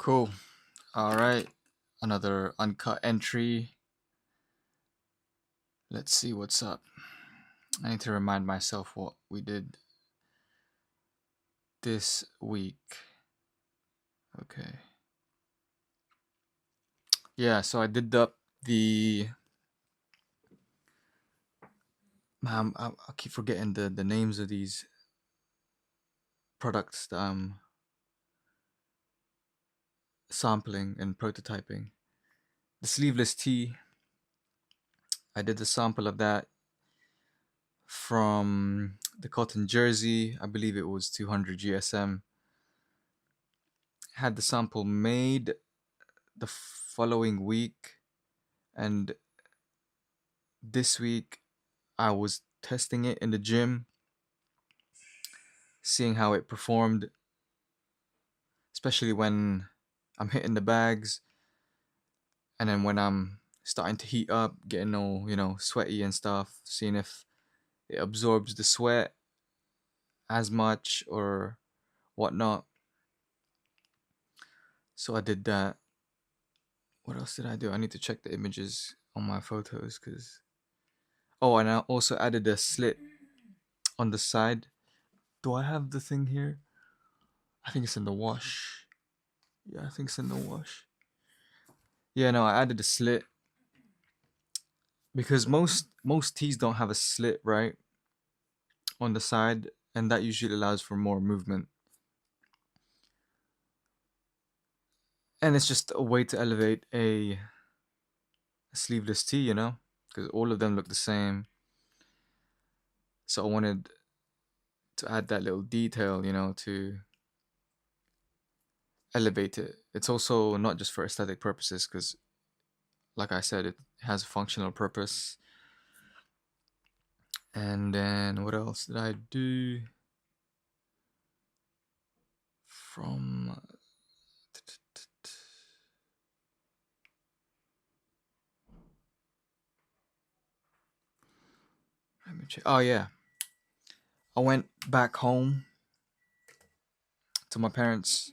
Cool. All right. Another uncut entry. Let's see what's up. I need to remind myself what we did this week. Okay. Yeah, so I did the I keep forgetting the names of these products that I'm sampling and prototyping. The sleeveless tee, I did the sample of that from the cotton jersey. I believe it was 200 GSM. Had the sample made the following week, and this week I was testing it in the gym, seeing how it performed, especially when I'm hitting the bags, and then when I'm starting to heat up, getting all, sweaty and stuff, seeing if it absorbs the sweat as much or whatnot. So I did that. What else did I do? I need to check the images on my photos because. Oh, and I also added a slit on the side. Do I have the thing here? I think it's in the wash. Yeah, I think it's in the wash. Yeah, no, I added a slit because most tees don't have a slit, right, on the side, and that usually allows for more movement. And it's just a way to elevate a sleeveless tee, because all of them look the same. So I wanted to add that little detail, to elevate it. It's also not just for aesthetic purposes, because, like I said, it has a functional purpose. And then what else did I do? From let me check. Oh yeah, I went back home to my parents.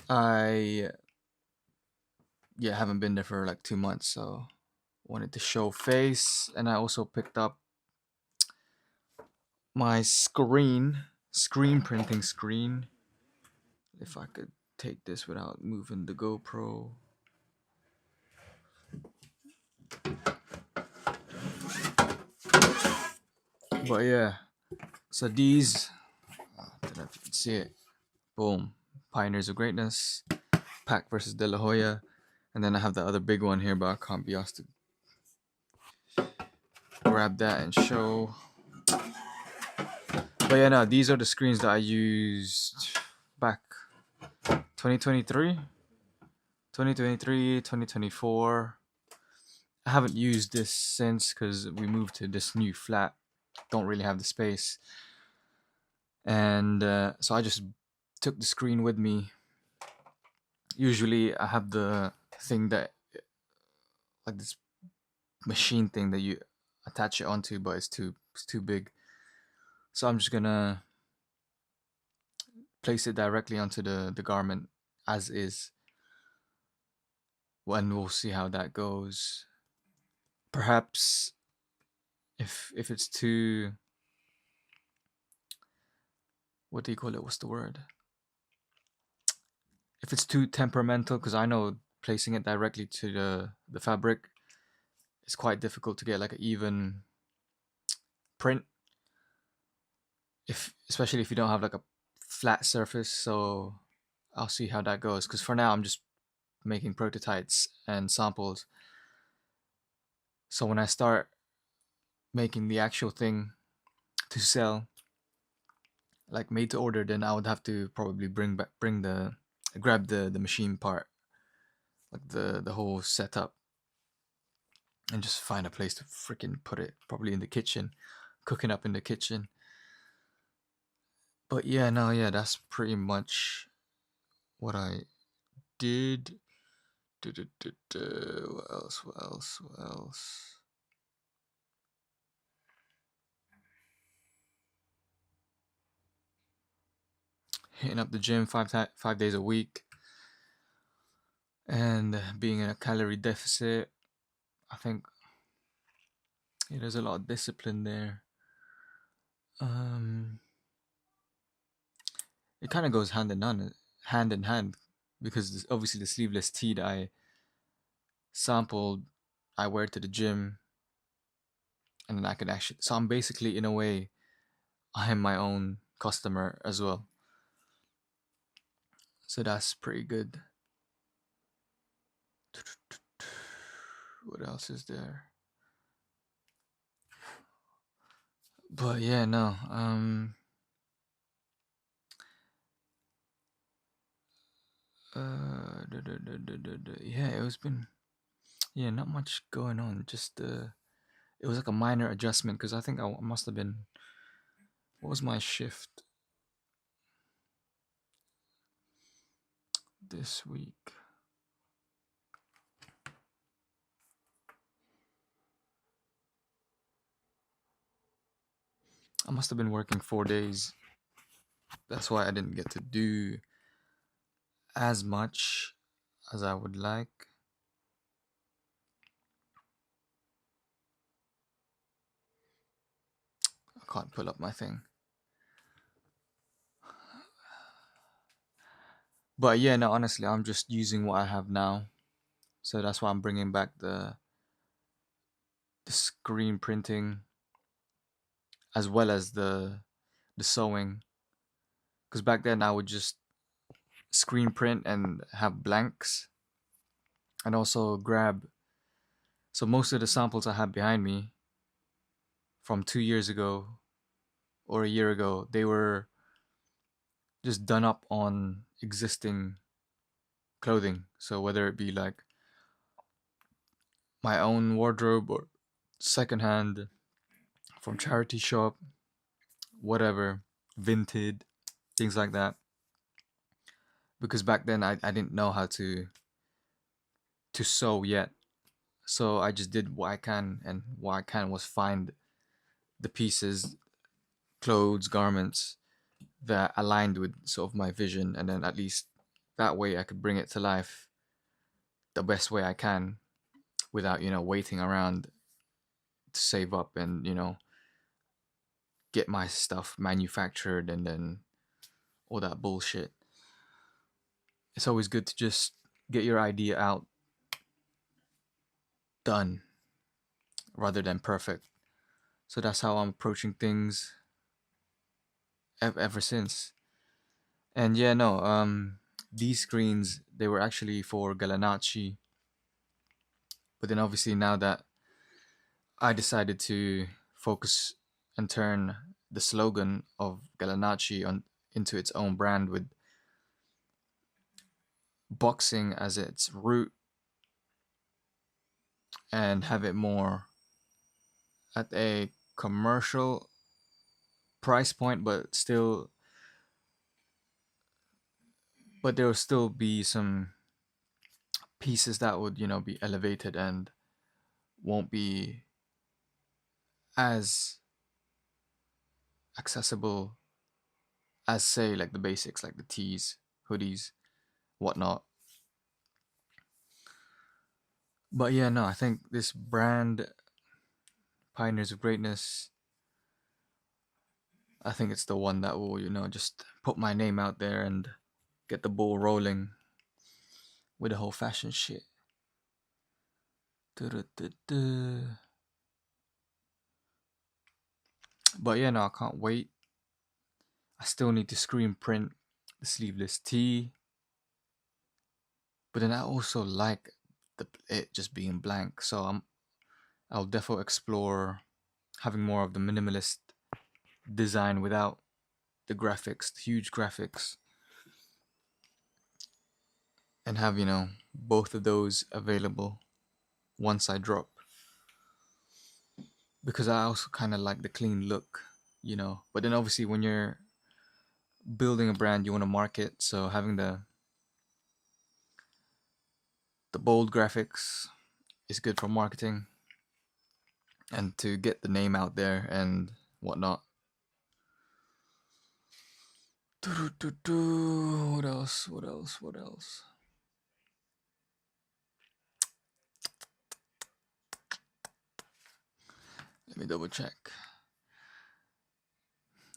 I haven't been there for like 2 months, so wanted to show face, and I also picked up my screen printing screen. If I could take this without moving the GoPro. But yeah, so these, I don't know if you can see it. Boom, Pioneers of Greatness, Pack versus De La Hoya, and then I have the other big one here, but I can't be asked to grab that and show. But yeah, no, these are the screens that I used back 2023, 2024. I haven't used this since because we moved to this new flat. Don't really have the space. And so I just took the screen with me. Usually I have the thing that, like this machine thing that you attach it onto, but it's too big. So I'm just gonna place it directly onto the garment as is. And we'll see how that goes. Perhaps if it's too, what do you call it? What's the word? If it's too temperamental, because I know placing it directly to the fabric is quite difficult to get like an even print. Especially if you don't have like a flat surface. So I'll see how that goes. Because for now I'm just making prototypes and samples. So when I start making the actual thing to sell, like made to order, then I would have to probably grab the machine part, like the whole setup, and just find a place to freaking put it, probably in the kitchen, cooking up in the kitchen. But yeah, no, yeah, that's pretty much what I did. What else? What else? What else? hitting up the gym 5 days a week, and being in a calorie deficit. I think there's a lot of discipline there. Um, it kind of goes hand in hand, because obviously the sleeveless tee that I sampled, I wear to the gym, and then I can actually. So I'm basically, in a way, I am my own customer as well. So that's pretty good. What else is there? But yeah, no. Yeah, it was been, yeah, not much going on. Just it was like a minor adjustment, because I think I must have been. What was my shift this week? I must have been working 4 days. That's why I didn't get to do as much as I would like. I can't pull up my thing. But yeah, no, honestly, I'm just using what I have now. So that's why I'm bringing back the screen printing, as well as the sewing. Because back then I would just screen print and have blanks, and also grab. So most of the samples I have behind me from 2 years ago or a year ago, they were just done up on existing clothing. So whether it be like my own wardrobe or secondhand from charity shop, whatever, vintage, things like that. Because back then I didn't know how to sew yet. So I just did what I can, and what I can was find the pieces, clothes, garments that aligned with sort of my vision, and then at least that way I could bring it to life the best way I can, without, waiting around to save up and, get my stuff manufactured and then all that bullshit. It's always good to just get your idea out, done, rather than perfect. So that's how I'm approaching things ever since. And yeah, no, these screens, they were actually for GALANACCI, but then obviously now that I decided to focus and turn the slogan of GALANACCI on into its own brand, with boxing as its root, and have it more at a commercial price point, but there will still be some pieces that would, be elevated and won't be as accessible as, say, like the basics, like the tees, hoodies, whatnot. But yeah, no, I think this brand, Pioneers of Greatness, I think it's the one that will, just put my name out there and get the ball rolling with the whole fashion shit. But yeah, no, I can't wait. I still need to screen print the sleeveless tee, but then I also like it just being blank. So I'll definitely explore having more of the minimalist design without the graphics, the huge graphics, and have, both of those available once I drop. Because I also kind of like the clean look, But then obviously when you're building a brand, you want to market, so having the bold graphics is good for marketing and to get the name out there and whatnot. What else? What else? What else? Let me double check.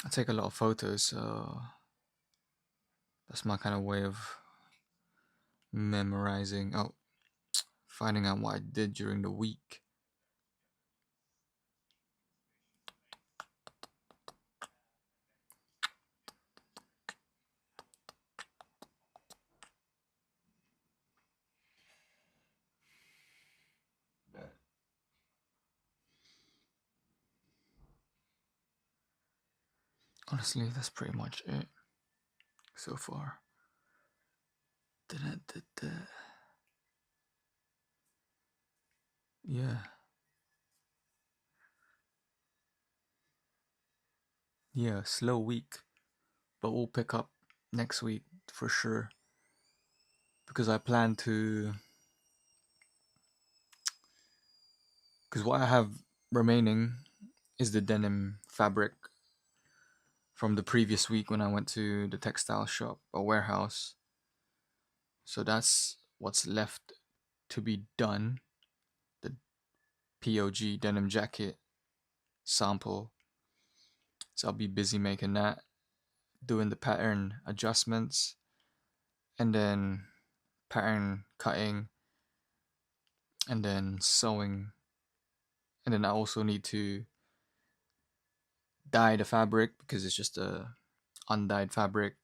I take a lot of photos, so that's my kind of way of memorizing. Oh, finding out what I did during the week. Honestly, that's pretty much it so far. Yeah. Yeah, slow week. But we'll pick up next week for sure. Because I plan to. Because what I have remaining is the denim fabric from the previous week when I went to the textile shop or warehouse. So that's what's left to be done. The POG denim jacket sample. So I'll be busy making that, doing the pattern adjustments, and then pattern cutting, and then sewing. And then I also need to dye the fabric because it's just a undyed fabric.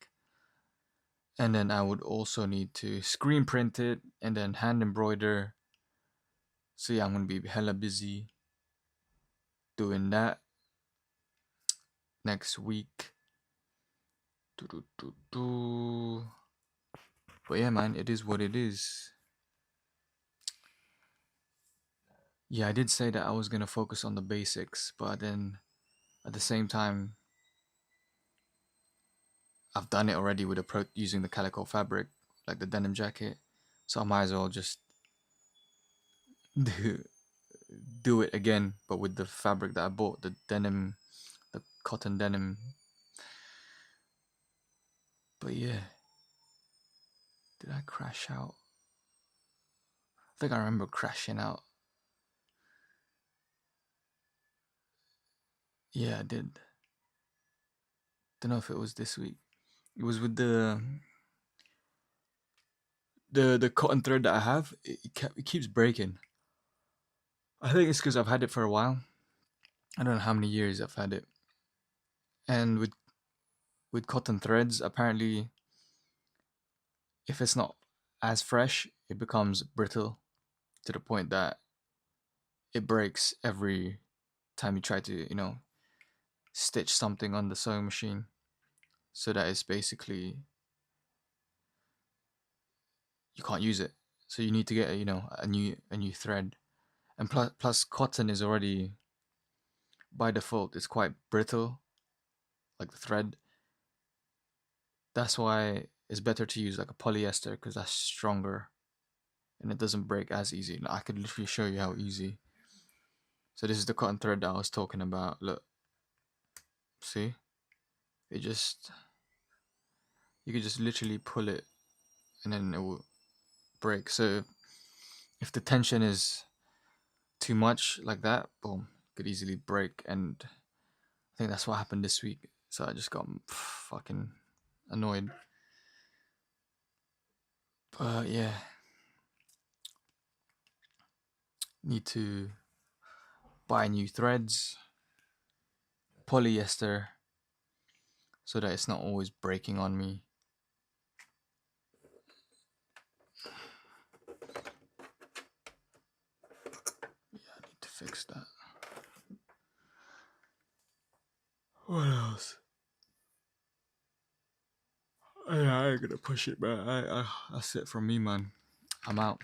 And then I would also need to screen print it and then hand embroider. So yeah, I'm gonna be hella busy doing that next week. But yeah, man, it is what it is. Yeah, I did say that I was gonna focus on the basics, but then at the same time, I've done it already with using the calico fabric, like the denim jacket. So I might as well just do do it again, but with the fabric that I bought, the denim, the cotton denim. But yeah, did I crash out? I think I remember crashing out. Yeah, I did. Don't know if it was this week. It was with the cotton thread that I have. It keeps breaking. I think it's because I've had it for a while. I don't know how many years I've had it. And with cotton threads, apparently, if it's not as fresh, it becomes brittle to the point that it breaks every time you try to, stitch something on the sewing machine. So that it's basically you can't use it. So you need to get a new thread. And plus cotton is already by default it's quite brittle, like the thread. That's why it's better to use like a polyester because that's stronger and it doesn't break as easy. I could literally show you how easy. So this is the cotton thread that I was talking about. Look, see, it just you could just literally pull it and then it will break. So if the tension is too much like that, boom, it could easily break. And I think that's what happened this week. So I just got fucking annoyed. But yeah, need to buy new threads, polyester, so that it's not always breaking on me. Yeah, I need to fix that. What else? Yeah, I ain't gonna push it, man. That's it from me, man. I'm out.